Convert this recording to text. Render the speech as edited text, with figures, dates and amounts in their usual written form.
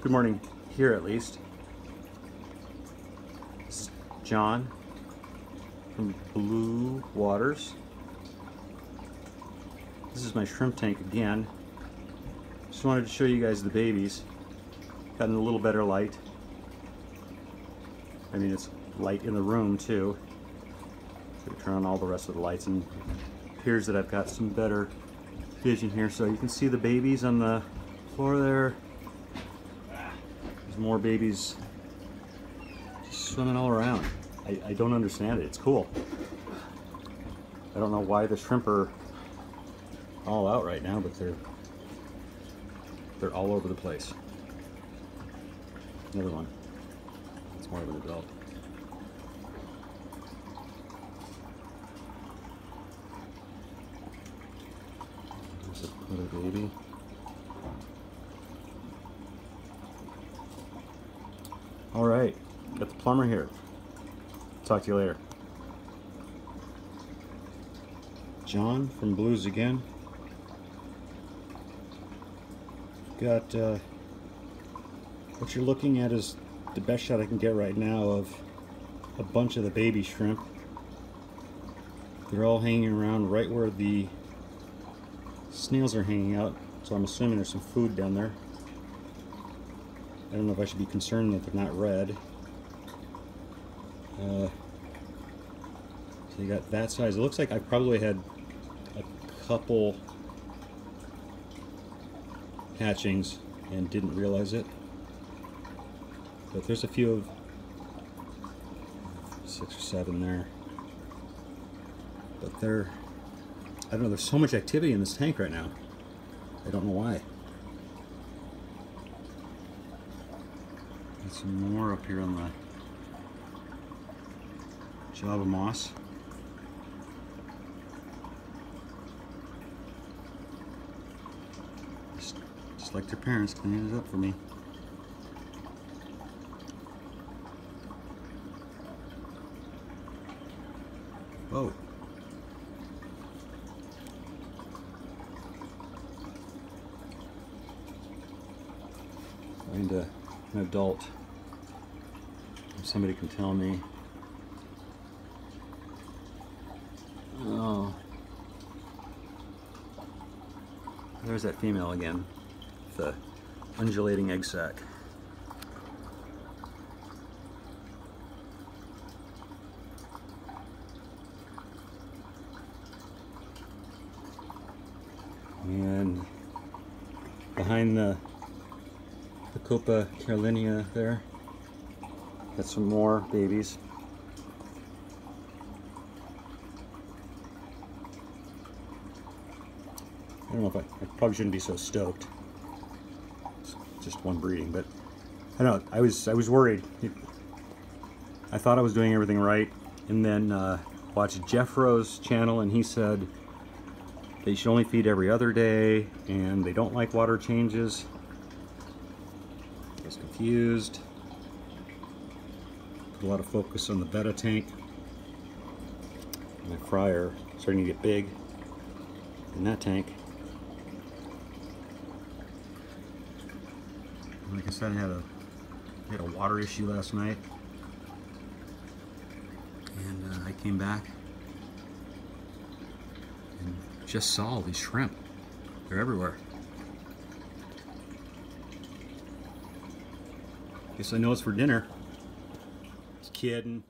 Good morning here, at least. This is John from Blue Waters. This is my shrimp tank again. Just wanted to show you guys the babies. Gotten a little better light. I mean, it's light in the room too. So turn on all the rest of the lights, and it appears that I've got some better vision here. So you can see the babies on the floor there. There's more babies just swimming all around. I don't understand it. It's cool. I don't know why the shrimp are all out right now, but they're all over the place. Another one. It's more of an adult. There's another baby. All right, got the plumber here. Talk to you later. John from Blues again. Got what you're looking at is the best shot I can get right now of a bunch of the baby shrimp. They're all hanging around right where the snails are hanging out, so I'm assuming there's some food down there. I don't know if I should be concerned that they're not red. So you got that size. It looks like I probably had a couple hatchings and didn't realize it. But there's a few of 6 or 7 there. But they're, I don't know, there's so much activity in this tank right now. I don't know why. Got some more up here on the Java moss. Just like their parents cleaning it up for me. Whoa. Find an adult. If somebody can tell me. Oh. There's that female again. The undulating egg sac. And behind the Copa Carolinia there, got some more babies. I don't know if I probably shouldn't be so stoked. It's just one breeding, but I don't know. I was worried. I thought I was doing everything right, and then watched Jeff Rowe's channel, and he said they should only feed every other day, and they don't like water changes. I was confused. Put a lot of focus on the betta tank. My fryer starting to get big in that tank. Like I said, I had a water issue last night, and I came back and just saw all these shrimp. They're everywhere. Guess I know it's for dinner. Just kidding.